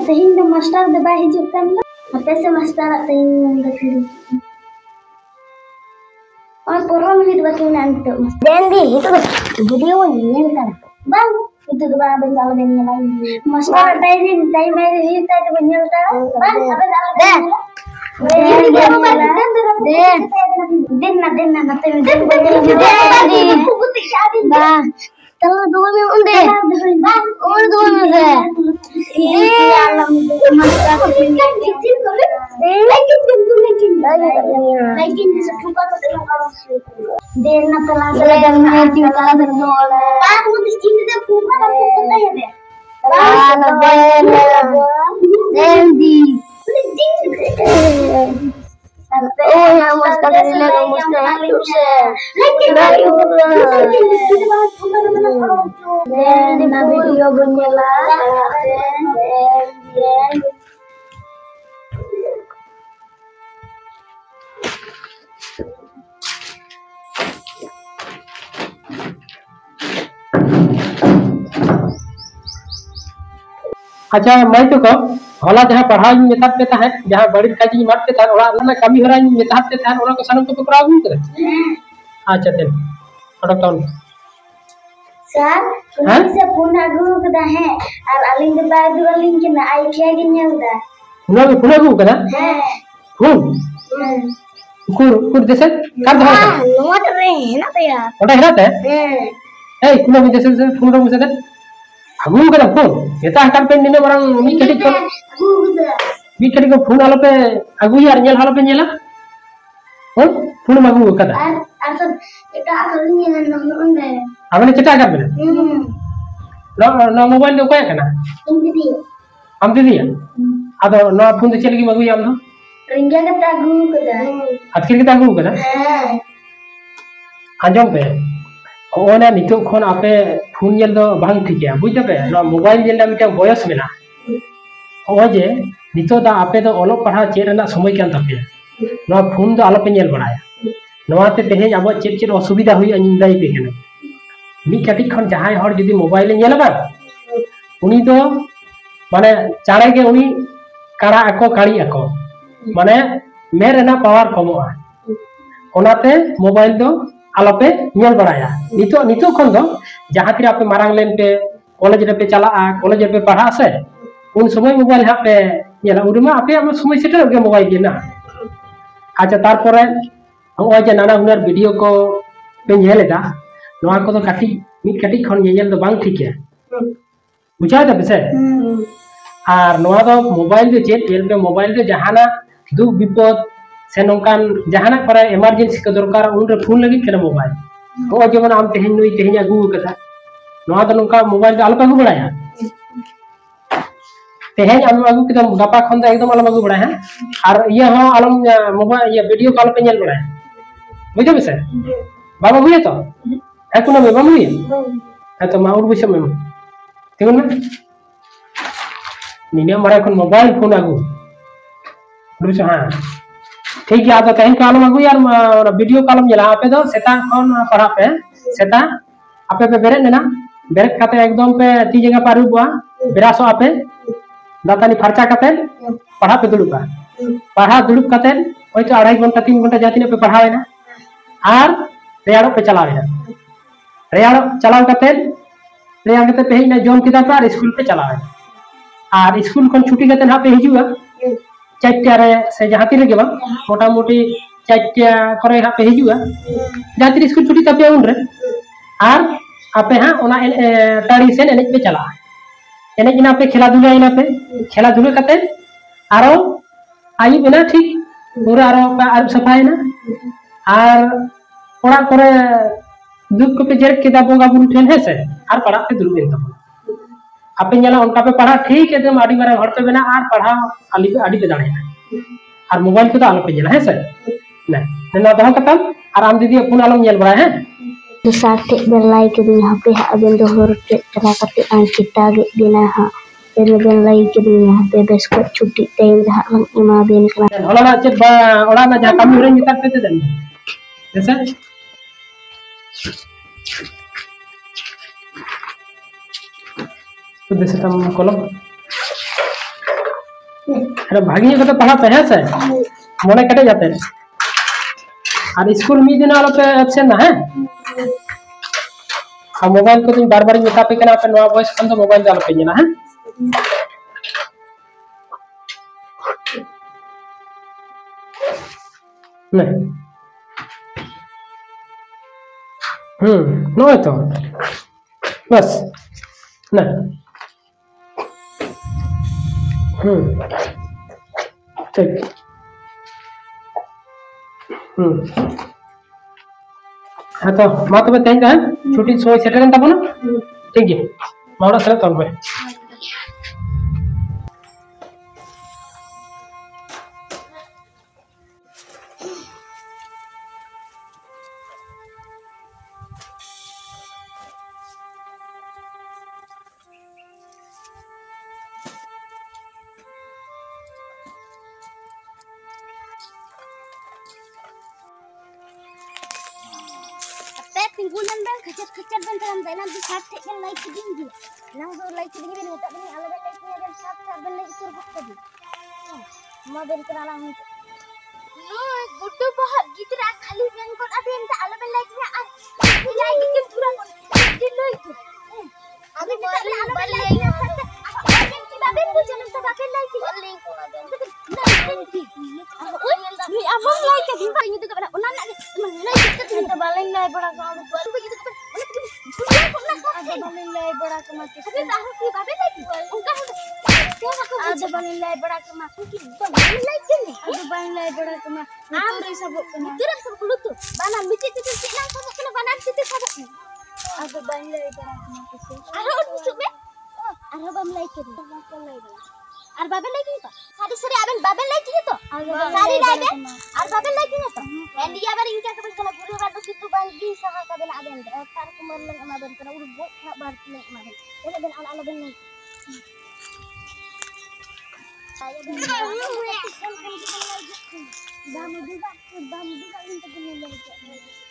तेहिं दो मास्टर दो बाय हिजुक कान ना आपे से मास्टर तेहिं दा फिर और 15 मिनट बाकी nanti den di itu video ini kan bang itu tuh bang bentar bentar lagi master tadi itu bentar bang apa den den nanti bang kalau dua minggu udah bang umur 2 minggu lagi suka Den na pala sa dan na ting pala sa dole. Pak mo ini sa pupa na pupunta yan eh. Na den di. Oh ya musta nila ng musta itu se. Den na video bunyala. Den अच्छा मैं तो कब होला जहाँ पढ़ाई method पे था जहाँ बड़ी काजी मत पे था और ना कमी हो रहा है मेथड पे था और को सनम को पकड़ा भी करे अच्छा तेल प्रोडक्ट ऑन सर पुलिस से फोन आगु कदा है और अलिंग के बाद अलिंग के ना आई क्या के नेलदा फोन आगु कदा है फोन कुर जैसे कर दो नोट रे ना तया ओटा हेराते ए कुनो भी जैसे फोन रो मुसे अगु कदा फोन एता हकार पे निने मरंग मी कटी को मी कटी को फोन आलो पे अगु यार नेल हालो पे नेला फोन मागु कदा तो एटा अलिंग ने नोंदे आबने चटा कर बने नो मोबाइल दो कोया कना इंदी हम दीदी आदो नो फोन दे चलगी मागु याम दो रिंगा के तागु कदा अतकिर के तागु कदा आजम पे ओना नितो खन आपे फोन येल दो बांग ठीके बुझ पे नो मोबाइल येल दा मिटा बयस मेना ओ जे नितो दा आपे दो ओलो पढ़ा चेर ना समय कान तापे नो फोन दो आलो पे येल बड़ाया नोआते तेहे अब चेर चेर असुविधा हुई अनि दाई पे केना मी कटी खन जहाय हर जदी मोबाइल येल बा उनी दो माने चाड़े के उनी काड़ा अको काड़ी अको माने मेरे ना पावर कमोआ ओनाते मोबाइल दो आलोपे नेल बड़ाया नितो खन दो जहां तीर आपे मारांग लेन पे कॉलेज रे पे चला कॉलेज रे पे पढ़ा से उन समय मोबाइल हा पे नेला उदमा आपे हम समय सेटर के मोबाइल के ना अच्छा तार परे हो जे नाना हुनर वीडियो को पे नेलेदा नोआ को तो काटी मी काटी खन नेल दो बांग ठीक है बुझा दा बेसे और नोआ दो मोबाइल दे जे तेल पे मोबाइल दे जहाना दुख विपद से नोकान जहाना पर इमरजेंसी को दरकार उन रे फोन लगी केना मोबाइल हो जेमन आम तेहिन नुई तेहिन अगु कदा नोआ द नोका मोबाइल आलो अगु बड़ाया तेहिन आम अगु कदा गपा खन द एकदम आलो अगु बड़ाया और ये हो आलम मोबाइल ये वीडियो कॉल पे नेल बड़ाया बुझे बेसे बाबा बुझे तो है कुना में बाबा बुझे है तो माउर बुझे में तिगुन में निने मारे खन मोबाइल फोन अगु बुझे हां ठीक है तो कहीं कॉलम अगु यार वीडियो कॉलम जला आपे दो सेता खन पढ़ा पे सेता आपे पे बेरे नेना बेरे खाते एकदम पे ती जगह पर रुबा बेरासो आपे दातानी खर्चा करते पढ़ा पे दुड़ुबा पढ़ा दुड़ुब करते होय तो 2.5 घंटा 3 घंटा जातिने पे पढ़ावेना और रेयाड़ो पे चलावेना रेयाड़ो चलाव करते रेयाड़ करते पे ना जोन किताब पर स्कूल पे चलावेना और स्कूल खन छुट्टी करते ना पे हिजुआ चारटा रे से जहां तीर के बा मोटा मोटी चारटा करे हा पे हिजुआ जहां तीर स्कूल छुट्टी तपे उन रे और आपे हां ओना टाड़ी से एने पे चला एने इना पे खेला धुला इना पे खेला धुला करते आरो आई बिना ठीक पूरा आरो आर सफाई ना और ओड़ा करे दुख को पे जेर के दा बोगा बुन ठेन है से और पढ़ा पे दुल दिन तब आपे नेला उनका पे पढ़ा ठीक एकदम आडी मारा घर पे बना और पढ़ा आडी पे दाड़े और मोबाइल के तो आलो पे नेला है सर ना ना दो खत्म और आम दीदी फोन आलो नेल बड़ा है साथे बेलाई के यहाँ पे अबन दो होर चला करते आन किता गे देना हा बेन लाई के यहाँ पे बस को छुट्टी टाइम रहा एमा बेन कला होला ना चेक ओड़ा ना जा कमी रे निता पे दे जैसे तो जैसे हम कॉलम अरे भागी को तो पढ़ाते हैं से मोने कटे जाते हैं और स्कूल में दिन वालों पे एब्सेंट ना है और मोबाइल को तुम बार-बार बता पे करना पे नवा वॉइस कम तो मोबाइल डाल पे ना है नहीं नो है तो बस नहीं ठीक हाँ तो मा तब तेज छुट्टी समय सेटल तब ठीक है माड़ा से तब Tinggulan bang kecet-kecet bang dalam dalam di sate kan naik tinggi. Langsung naik tinggi ni tak bini ala naik tinggi dan sate bang naik turut tadi. Mau beri kenalan itu. No, gudu bahag gitu rak kali bang kau ada yang tak ala bang naik tinggi ah. Bila gitu kurang dulu itu. Abi tak ala bang naik tinggi sate. Kita beri jangan tak bang naik tinggi. Naik tinggi. Ni abang naik tinggi bang itu kepada unan nak naik tinggi. Kita balik naik bड़ा का ऊपर begitu kan ada balilai bड़ा का मत अबे ताहु की बाबे like उनका ada balilai bड़ा का मत की balilai के नहीं ada balilai bड़ा का मत तोरे सब कना तोरे सब कुलु तो बना मिटे तो चिना सब कना बना चिते सब ada balilai bड़ा का मत अरे और सुबे अरे बम लाइक के আর বাবা লাগি তো সারি সারি আবেন বাবা লাগি তো সারি লাইবে আর বাবা লাগি তো এন্ডিয়া আবার ইনকা কবে কলা গুরু বাদ কিতু বাঙ্গি সাহা কবেন আবেন তার কুমার লং আমাবেন করা উড় বক না বার নে আমাবেন এটা বেন আলা বেন নাই saya ben damu juga inta kenyang lagi